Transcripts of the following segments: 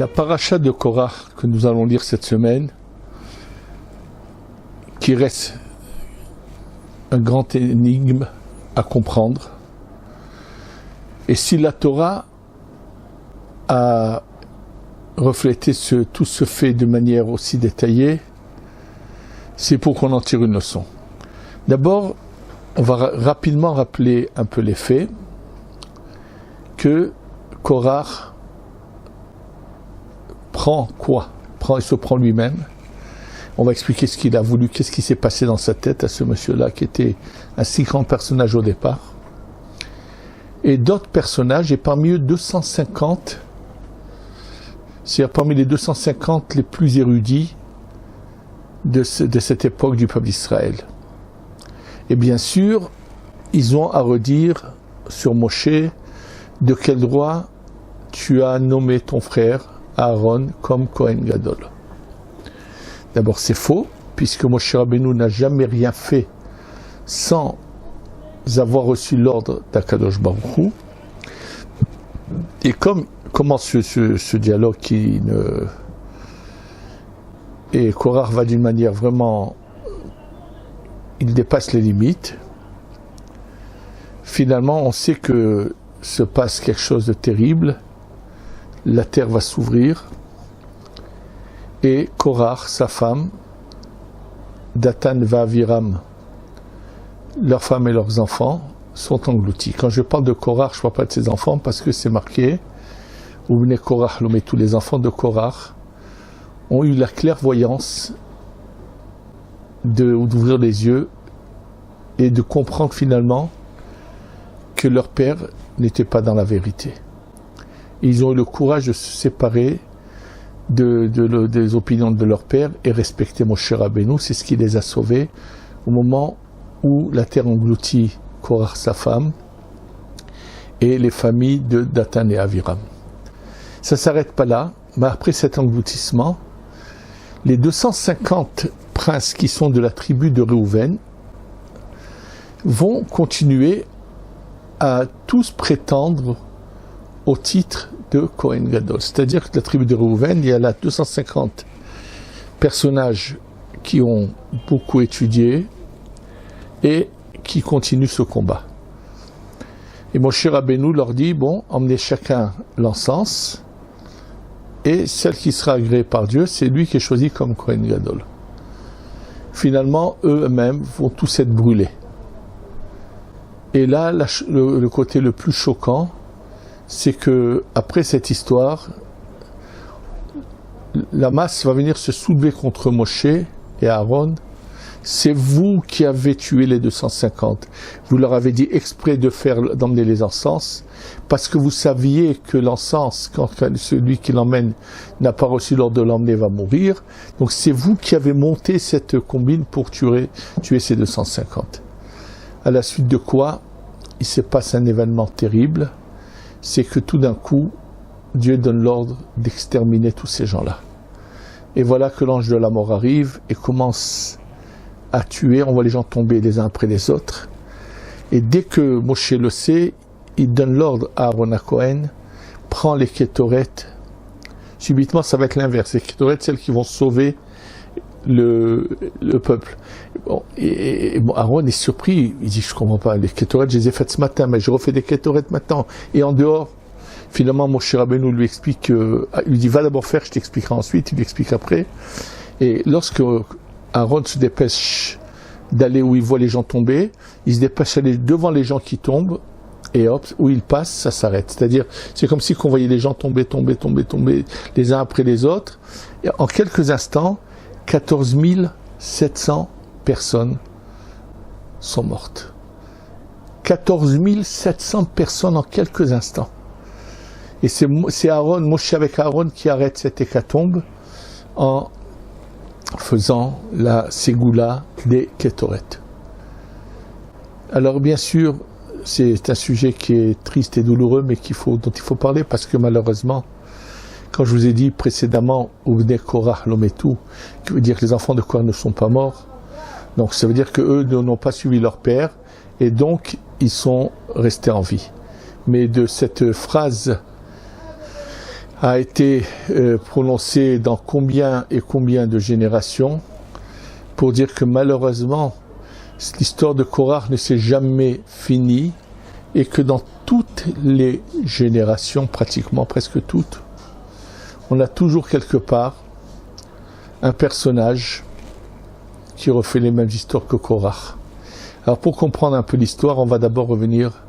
La paracha de Korah que nous allons lire cette semaine, qui reste un grand énigme à comprendre. Et si la Torah a reflété tout ce fait de manière aussi détaillée, c'est pour qu'on en tire une leçon. D'abord, on va rapidement rappeler un peu les faits, que Korah il se prend lui-même. On va expliquer ce qu'il a voulu, qu'est-ce qui s'est passé dans sa tête à ce monsieur-là qui était un si grand personnage au départ. Et d'autres personnages, et parmi eux 250, c'est-à-dire parmi les 250 les plus érudits de cette époque du peuple d'Israël. Et bien sûr, ils ont à redire sur Moshe de quel droit tu as nommé ton frère Aaron comme Kohen Gadol. D'abord, c'est faux, puisque Moshe Rabbeinu n'a jamais rien fait sans avoir reçu l'ordre d'Akadosh Baruch Hu. Et comme commence ce dialogue et Korah va d'une manière vraiment, il dépasse les limites. Finalement, on sait que se passe quelque chose de terrible. La terre va s'ouvrir et Korah, sa femme, Datan va Aviram, leurs femmes et leurs enfants sont engloutis. Quand je parle de Korah, je ne parle pas de ses enfants parce que c'est marqué Ubnei Korah, mais tous les enfants de Korah ont eu la clairvoyance d'ouvrir les yeux et de comprendre finalement que leur père n'était pas dans la vérité. Ils ont eu le courage de se séparer des opinions de leur père et respecter Moshe Rabbeinu. C'est ce qui les a sauvés au moment où la terre engloutit Korah, sa femme, et les familles de Datan et Aviram. Ça ne s'arrête pas là, mais après cet engloutissement, les 250 princes qui sont de la tribu de Réhouven vont continuer à tous prétendre au titre de Kohen Gadol. C'est-à-dire que la tribu de Réhouven, il y a là 250 personnages qui ont beaucoup étudié et qui continuent ce combat. Et Moshe Rabbeinu leur dit, bon, emmenez chacun l'encens, et celle qui sera agréée par Dieu, c'est lui qui est choisi comme Kohen Gadol. Finalement, eux-mêmes vont tous être brûlés. Et là, le côté le plus choquant, c'est que après cette histoire, la masse va venir se soulever contre Moshe et Aaron. C'est vous qui avez tué les 250. Vous leur avez dit exprès d'emmener les encens, parce que vous saviez que l'encens, quand celui qui l'emmène n'a pas reçu l'ordre de l'emmener, va mourir. Donc c'est vous qui avez monté cette combine pour tuer ces 250. À la suite de quoi, il se passe un événement terrible, c'est que tout d'un coup, Dieu donne l'ordre d'exterminer tous ces gens-là. Et voilà que l'ange de la mort arrive et commence à tuer, on voit les gens tomber les uns après les autres. Et dès que Moshe le sait, il donne l'ordre à Aaron Cohen, prend les Kétoret. Subitement, ça va être l'inverse. Les Kétoret, celles qui vont sauver le peuple. Bon, Aaron est surpris, il dit, je ne comprends pas, les Kétoret, je les ai faites ce matin, mais je refais des Kétoret maintenant. Et en dehors, finalement, Moshe Rabbeinu lui explique, il lui dit, va d'abord faire, je t'expliquerai ensuite, il lui explique après. Et lorsque Aaron se dépêche d'aller où il voit les gens tomber, il se dépêche d'aller devant les gens qui tombent, et hop, où il passe, ça s'arrête. C'est-à-dire, c'est comme si on voyait les gens tomber, les uns après les autres. Et en quelques instants, 14 700 personnes sont mortes. 14 700 personnes en quelques instants. Et c'est Aaron, Moshe avec Aaron qui arrête cette hécatombe en faisant la ségoula des Kétoret. Alors bien sûr, c'est un sujet qui est triste et douloureux, mais dont il faut parler, parce que malheureusement, quand je vous ai dit précédemment, Ubnei Korah Lometu, qui veut dire que les enfants de Korah ne sont pas morts, donc ça veut dire qu'eux n'ont pas suivi leur père, et donc ils sont restés en vie. Mais de cette phrase a été prononcé dans combien et combien de générations, pour dire que malheureusement, l'histoire de Korach ne s'est jamais finie, et que dans toutes les générations, pratiquement presque toutes, on a toujours quelque part un personnage qui refait les mêmes histoires que Korach. Alors pour comprendre un peu l'histoire, on va d'abord revenir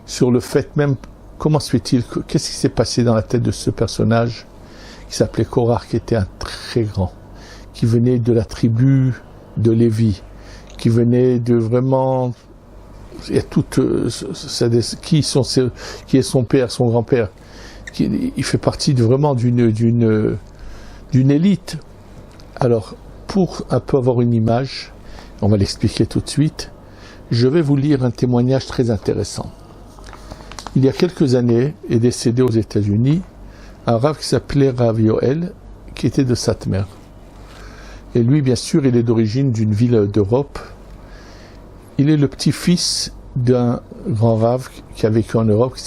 sur le fait même, comment se fait-il, qu'est-ce qui s'est passé dans la tête de ce personnage qui s'appelait Korach, qui était un très grand, qui venait de la tribu de Lévi, qui venait de vraiment, il y a toute, qui est son père, son grand-père, il fait partie vraiment d'une élite. Alors, pour un peu avoir une image, on va l'expliquer tout de suite, je vais vous lire un témoignage très intéressant. Il y a quelques années, est décédé aux États-Unis un rav qui s'appelait Rav Yoel, qui était de Satmer. Et lui, bien sûr, il est d'origine d'une ville d'Europe. Il est le petit-fils d'un grand rav qui a vécu en Europe,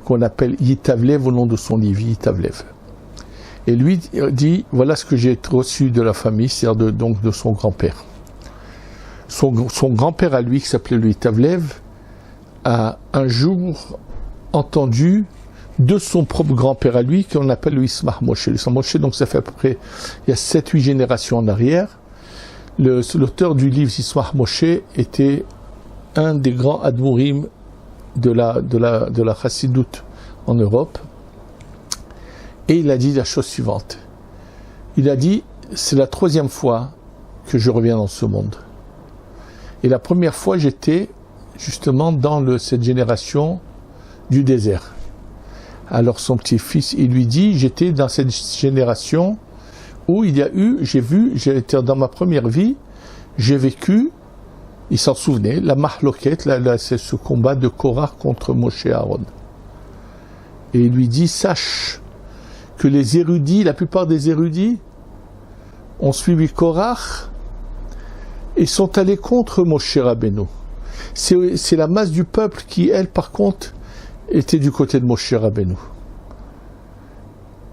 qu'on appelle Yitavlev au nom de son livre, Yitavlev. Et lui dit, voilà ce que j'ai reçu de la famille, c'est-à-dire donc de son grand-père. Son grand-père à lui, qui s'appelait lui Yitavlev, a un jour entendu de son propre grand-père à lui, qu'on appelle le Ismach Moshe. Le Ismach Moshe, donc ça fait à peu près, il y a 7-8 générations en arrière. L'auteur du livre Ismach Moshe était un des grands admourim de la chassidoute en Europe. Et il a dit la chose suivante. Il a dit, c'est la 3e fois que je reviens dans ce monde. Et la première fois, j'étais justement dans cette génération du désert. Alors son petit-fils, il lui dit, j'étais dans cette génération où j'étais dans ma première vie, j'ai vécu, il s'en souvenait, la mahloket, c'est ce combat de Korach contre Moshe et Aaron. Et il lui dit, sache que les érudits, la plupart des érudits, ont suivi Korach et sont allés contre Moshe Rabbeinu. C'est la masse du peuple qui, elle, par contre, était du côté de Moshe Rabbeinu.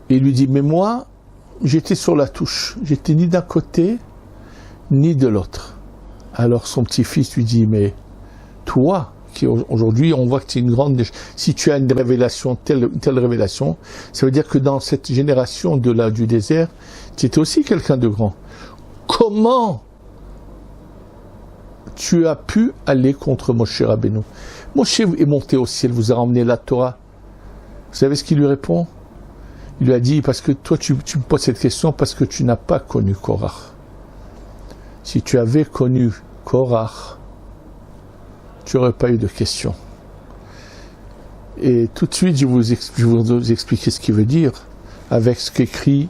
Et il lui dit, mais moi, j'étais sur la touche. J'étais ni d'un côté, ni de l'autre. Alors son petit-fils lui dit, mais toi, qui aujourd'hui, on voit que tu es une grande... Si tu as une révélation, telle révélation, ça veut dire que dans cette génération du désert, tu étais aussi quelqu'un de grand. Comment tu as pu aller contre Moshe Rabbeinu? Moshe est monté au ciel, vous a ramené la Torah. Vous savez ce qu'il lui répond? Il lui a dit, parce que toi tu me poses cette question parce que tu n'as pas connu Korach. Si tu avais connu Korach, tu n'aurais pas eu de question. Et tout de suite, je vais vous expliquer ce qu'il veut dire avec ce qu'écrit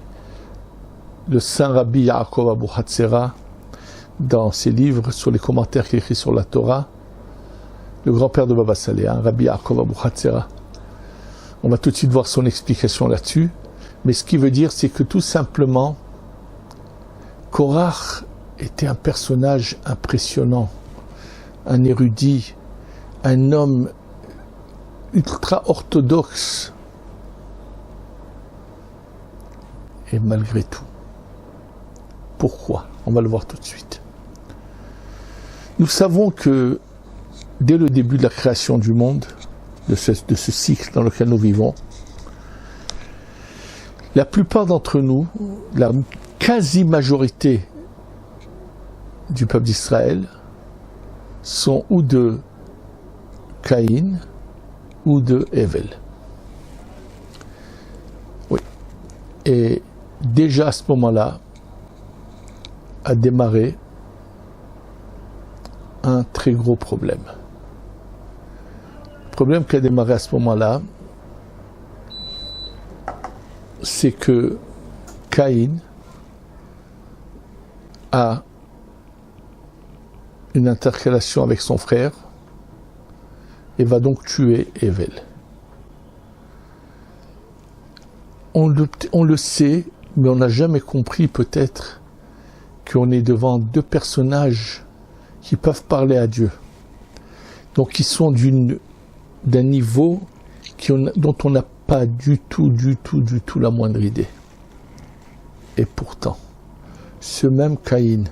le saint Rabbi Yaakov Abu Hatzera dans ses livres sur les commentaires qu'il écrit sur la Torah, le grand-père de Baba Saleh, Rabbi Yaakov Abu Hatzera. On va tout de suite voir son explication là-dessus. Mais ce qu'il veut dire, c'est que tout simplement, Korach était un personnage impressionnant, un érudit, un homme ultra orthodoxe. Et malgré tout, pourquoi? On va le voir tout de suite. Nous savons que dès le début de la création du monde, de ce cycle dans lequel nous vivons, la plupart d'entre nous, la quasi-majorité du peuple d'Israël, sont ou de Caïn ou de Hevel. Oui. Et déjà à ce moment-là, a démarré un très gros problème. Le problème qui a démarré à ce moment-là, c'est que Caïn a une intercalation avec son frère et va donc tuer Hevel. On le sait, mais on n'a jamais compris peut-être qu'on est devant deux personnages qui peuvent parler à Dieu. Donc qui sont d'un niveau dont on n'a pas du tout la moindre idée. Et pourtant, ce même Caïn,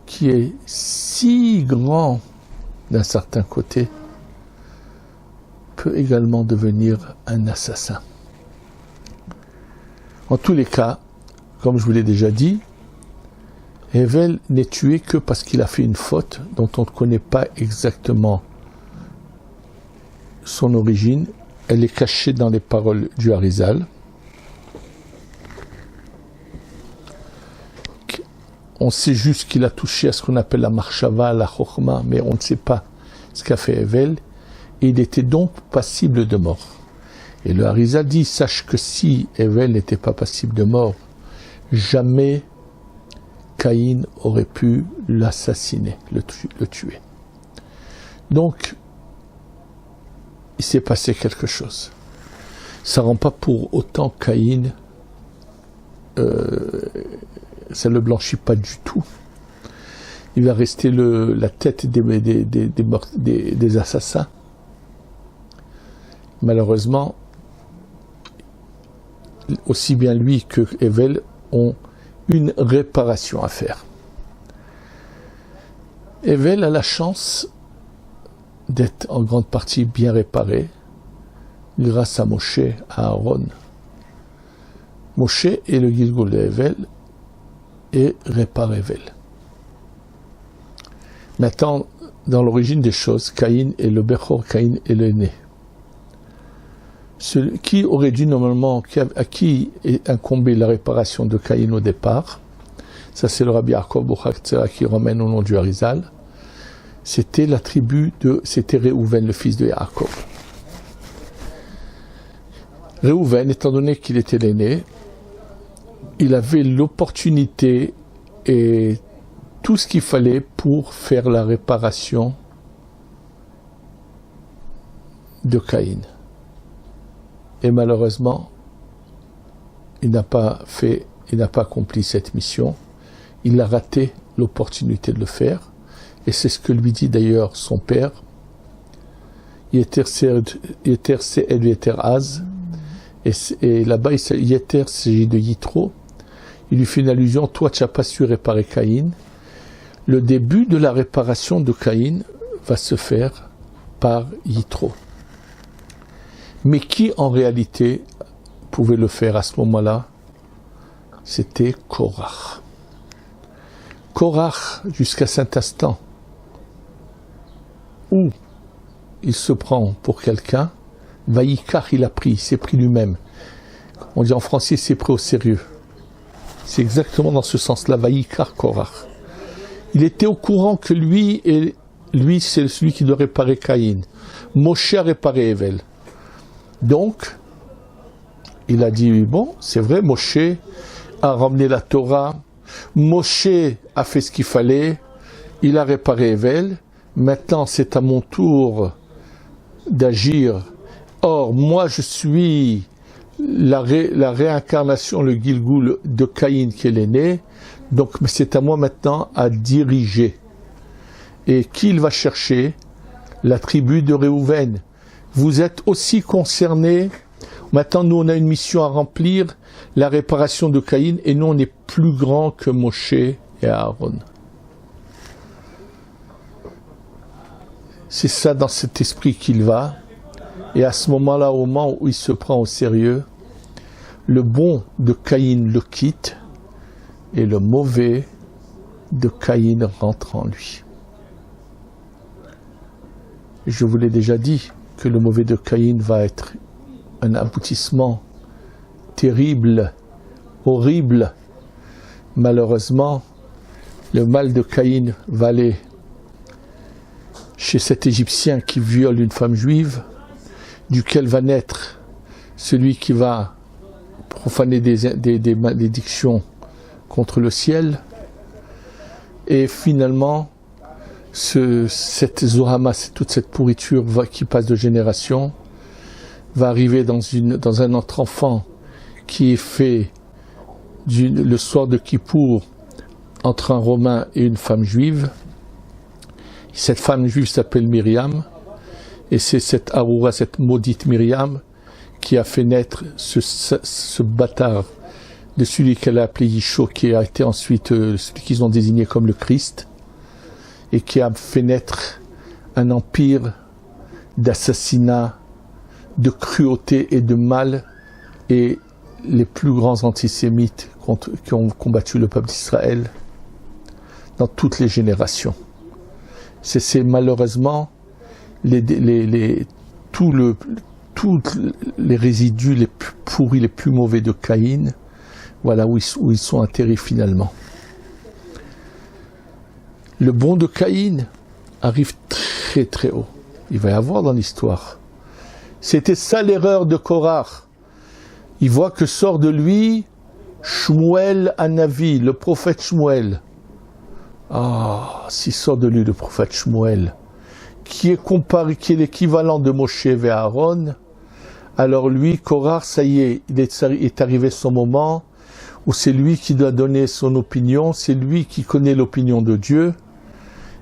qui est si grand d'un certain côté, peut également devenir un assassin. En tous les cas, comme je vous l'ai déjà dit, Hevel n'est tué que parce qu'il a fait une faute dont on ne connaît pas exactement son origine. Elle est cachée dans les paroles du Harizal. On sait juste qu'il a touché à ce qu'on appelle la marshava, la chokhma, mais on ne sait pas ce qu'a fait Hevel. Et il était donc passible de mort. Et le Harizal dit, sache que si Hevel n'était pas passible de mort, jamais Caïn aurait pu l'assassiner, le tuer. Donc, il s'est passé quelque chose. Ça ne rend pas pour autant Caïn, ça ne le blanchit pas du tout. Il va rester la tête des assassins. Malheureusement, aussi bien lui que Hevel ont une réparation à faire. Hevel a la chance d'être en grande partie bien réparé grâce à Moshe, à Aaron. Moshe est le Gilgul de Hevel et répare Hevel. Maintenant, dans l'origine des choses, Caïn est le Bechor, Caïn est l'aîné. Celui qui aurait dû normalement, à qui est incombé la réparation de Caïn au départ, ça c'est le Rabbi Yaakov Bouchak qui ramène au nom du Harizal, c'était la tribu c'était Réhouven, le fils de Yaakov. Réhouven, étant donné qu'il était l'aîné, il avait l'opportunité et tout ce qu'il fallait pour faire la réparation de Caïn. Et malheureusement, il n'a pas accompli cette mission. Il a raté l'opportunité de le faire. Et c'est ce que lui dit d'ailleurs son père. Yeter Se'ed Yeter Az. Et là-bas, Yeter s'agit de Yitro. Il lui fait une allusion, toi tu n'as pas su réparer Caïn. Le début de la réparation de Caïn va se faire par Yitro. Mais qui, en réalité, pouvait le faire à ce moment-là? C'était Korach. Korach, jusqu'à cet instant, où il se prend pour quelqu'un, Vaïkar, il s'est pris lui-même. On dit en français, il s'est pris au sérieux. C'est exactement dans ce sens-là, Vaïkar Korach. Il était au courant que lui, c'est celui qui doit réparer Caïn. Moshe a réparé Hevel. Donc, il a dit, bon, c'est vrai, Moshe a ramené la Torah, Moshe a fait ce qu'il fallait, il a réparé Hevel, maintenant c'est à mon tour d'agir. Or, moi je suis la réincarnation, le Gilgul de Caïn qui est l'aîné, donc c'est à moi maintenant à diriger. Et qui il va chercher? La tribu de Réhouven. Vous êtes aussi concernés. Maintenant, nous, on a une mission à remplir, la réparation de Caïn, et nous, on est plus grands que Moshe et Aaron. C'est ça, dans cet esprit qu'il va. Et à ce moment-là, au moment où il se prend au sérieux, le bon de Caïn le quitte, et le mauvais de Caïn rentre en lui. Je vous l'ai déjà dit, que le mauvais de Caïn va être un aboutissement terrible, horrible. Malheureusement, le mal de Caïn va aller chez cet Égyptien qui viole une femme juive, duquel va naître celui qui va profaner des malédictions contre le ciel. Et finalement, cette Zohama, toute cette pourriture qui passe de génération, va arriver dans un autre enfant qui est fait le soir de Kippour entre un Romain et une femme juive. Cette femme juive s'appelle Myriam, et c'est cette Aroura, cette maudite Myriam, qui a fait naître ce bâtard de celui qu'elle a appelé Yisho, qui a été ensuite celui qu'ils ont désigné comme le Christ, et qui a fait naître un empire d'assassinat, de cruauté et de mal, et les plus grands antisémites qui ont combattu le peuple d'Israël dans toutes les générations. C'est malheureusement tous les résidus les plus pourris, les plus mauvais de Caïn, voilà où ils sont atterris finalement. Le bon de Caïn arrive très très haut. Il va y avoir dans l'histoire. C'était ça l'erreur de Korach. Il voit que sort de lui Shmuel Hanavi, le prophète Shmuel. Ah, s'il sort de lui le prophète Shmuel, qui est l'équivalent de Moshe et Aaron, alors lui, Korach, ça y est, il est arrivé son moment où c'est lui qui doit donner son opinion, c'est lui qui connaît l'opinion de Dieu,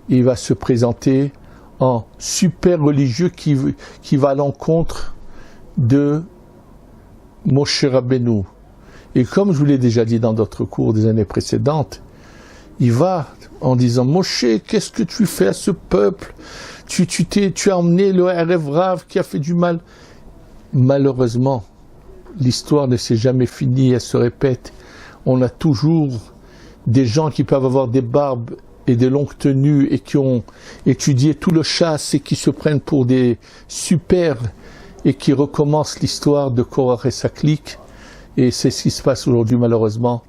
et il va se présenter en super religieux qui va à l'encontre de Moshe Rabbeinu. Et comme je vous l'ai déjà dit dans d'autres cours des années précédentes, il va en disant « Moshe, qu'est-ce que tu fais à ce peuple ? Tu as emmené le Erev Rav qui a fait du mal. » Malheureusement, l'histoire ne s'est jamais finie, elle se répète. On a toujours des gens qui peuvent avoir des barbes et des longues tenues et qui ont étudié tout le chasse et qui se prennent pour des super et qui recommencent l'histoire de Korach et sa clique. Et c'est ce qui se passe aujourd'hui malheureusement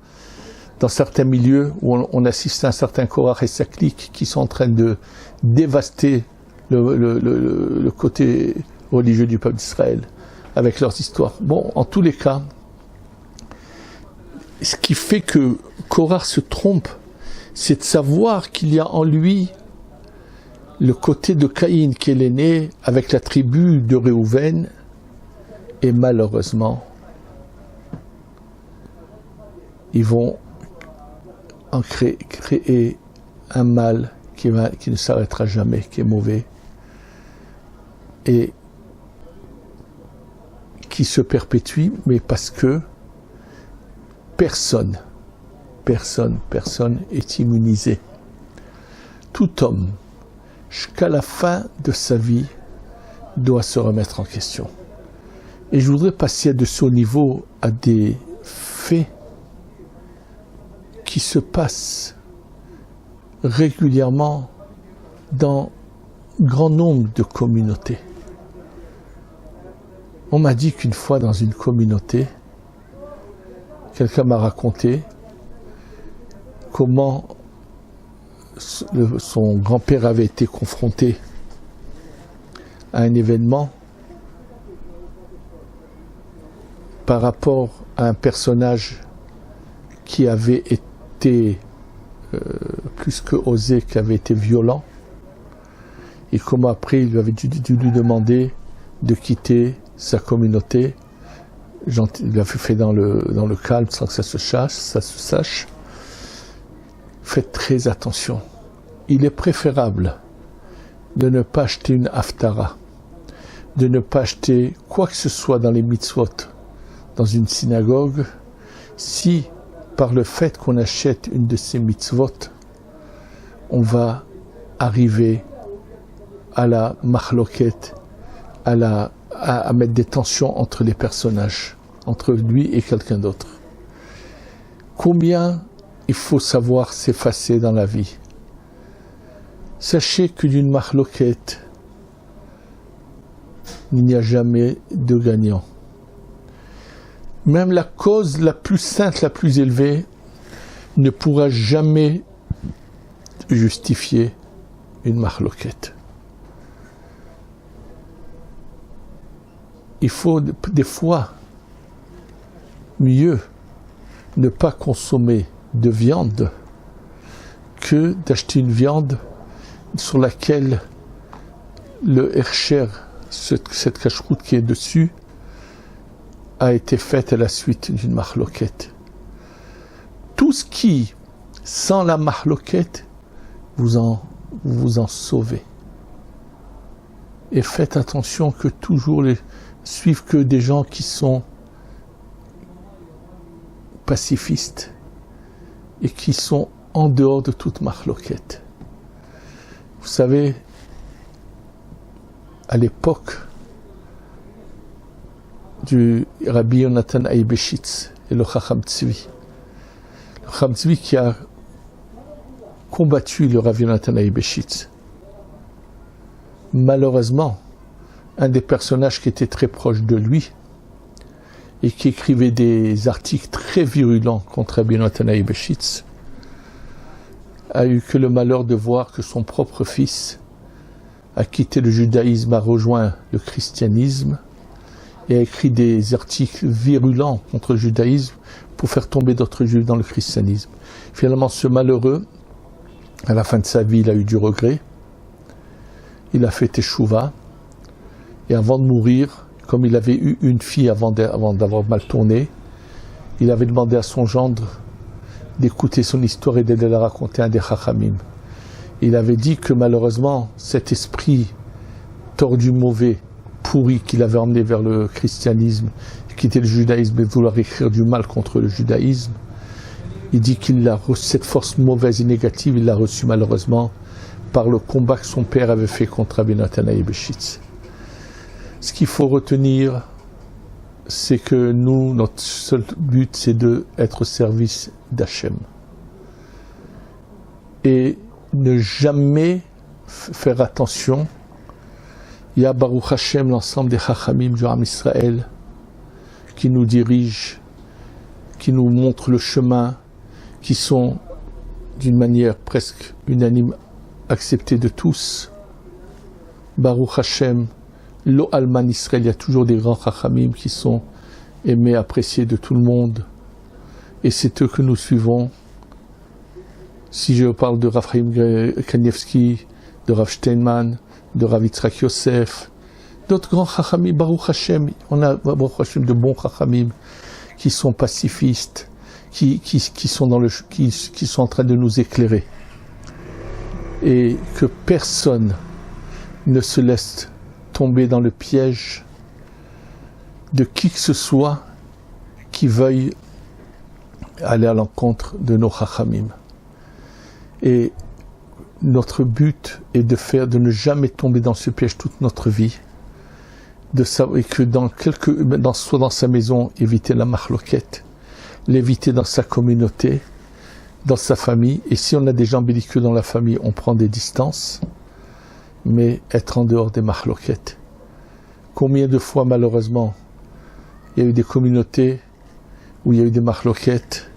dans certains milieux où on assiste à un certain Korach et sa clique qui sont en train de dévaster le côté religieux du peuple d'Israël avec leurs histoires. Bon, en tous les cas, ce qui fait que Korach se trompe, c'est de savoir qu'il y a en lui le côté de Caïn qui est l'aîné avec la tribu de Réhouven, et malheureusement, ils vont en créer un mal qui ne s'arrêtera jamais, qui est mauvais, et qui se perpétue, mais parce que personne est immunisé. Tout homme, jusqu'à la fin de sa vie, doit se remettre en question. Et je voudrais passer de ce niveau à des faits qui se passent régulièrement dans grand nombre de communautés. On m'a dit qu'une fois dans une communauté, quelqu'un m'a raconté comment son grand-père avait été confronté à un événement par rapport à un personnage qui avait été plus que osé, qui avait été violent, et comment après il avait dû lui demander de quitter sa communauté. Il l'a fait dans le calme sans que ça se sache. Faites très attention. Il est préférable de ne pas acheter une haftara, de ne pas acheter quoi que ce soit dans les mitzvot, dans une synagogue, si par le fait qu'on achète une de ces mitzvot, on va arriver à la mahloket, à mettre des tensions entre les personnages, entre lui et quelqu'un d'autre. Combien il faut savoir s'effacer dans la vie. Sachez que d'une mahloket, il n'y a jamais de gagnant. Même la cause la plus sainte, la plus élevée, ne pourra jamais justifier une mahloket. Il faut des fois mieux ne pas consommer de viande que d'acheter une viande sur laquelle le hercher, cette cacheroute qui est dessus, a été faite à la suite d'une mahloket. Tout ce qui, sans la mahloket, vous en sauvez. Et faites attention que toujours suivent que des gens qui sont pacifistes et qui sont en dehors de toute marloquette. Vous savez, à l'époque du Rabbi Yonatan Eibeshitz et le Chacham Tzvi, le Chacham Tzvi qui a combattu le Rabbi Yonatan Eibeshitz, malheureusement, un des personnages qui était très proche de lui et qui écrivait des articles très virulents contre Rabbi Yonatan Eibeshitz a eu que le malheur de voir que son propre fils a quitté le judaïsme, a rejoint le christianisme et a écrit des articles virulents contre le judaïsme pour faire tomber d'autres juifs dans le christianisme. Finalement, ce malheureux, à la fin de sa vie, il a eu du regret. Il a fait teshuva. Et avant de mourir, comme il avait eu une fille avant d'avoir mal tourné, il avait demandé à son gendre d'écouter son histoire et de la raconter à un des chachamim. Il avait dit que malheureusement, cet esprit tordu, mauvais, pourri qu'il avait emmené vers le christianisme, qui était le judaïsme et vouloir écrire du mal contre le judaïsme, il dit qu'il a reçu cette force mauvaise et négative, il l'a reçue malheureusement par le combat que son père avait fait contre Rabbi Yonatan Eibeshitz. Ce qu'il faut retenir, c'est que nous, notre seul but, c'est d'être au service d'Hachem. Et ne jamais faire attention. Il y a Baruch Hashem, l'ensemble des Chachamim du Am Israël, qui nous dirigent, qui nous montrent le chemin, qui sont d'une manière presque unanime acceptés de tous. Baruch Hashem, Lo Alman Israël, il y a toujours des grands Chachamim qui sont aimés, appréciés de tout le monde. Et c'est eux que nous suivons. Si je parle de Rav Chaim Kanievski, de Rav Steinman, de Rav Yitzhak Yosef, d'autres grands Chachamim, Baruch Hashem, on a Baruch Hashem de bons Chachamim qui sont pacifistes, qui sont en train de nous éclairer. Et que personne ne se laisse tomber dans le piège de qui que ce soit qui veuille aller à l'encontre de nos chachamim. Et notre but est de ne jamais tomber dans ce piège toute notre vie, de savoir que soit dans sa maison, éviter la marloquette, l'éviter dans sa communauté, dans sa famille, et si on a des gens belliqueux dans la famille, on prend des distances, mais être en dehors des marloquettes. Combien de fois, malheureusement, il y a eu des communautés où il y a eu des marloquettes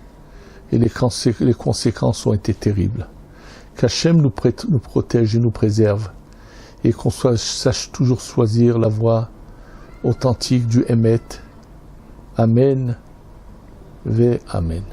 et les conséquences ont été terribles. Qu'Hachem nous protège et nous préserve et qu'on sache toujours choisir la voie authentique du Emet. Amen ve Amen.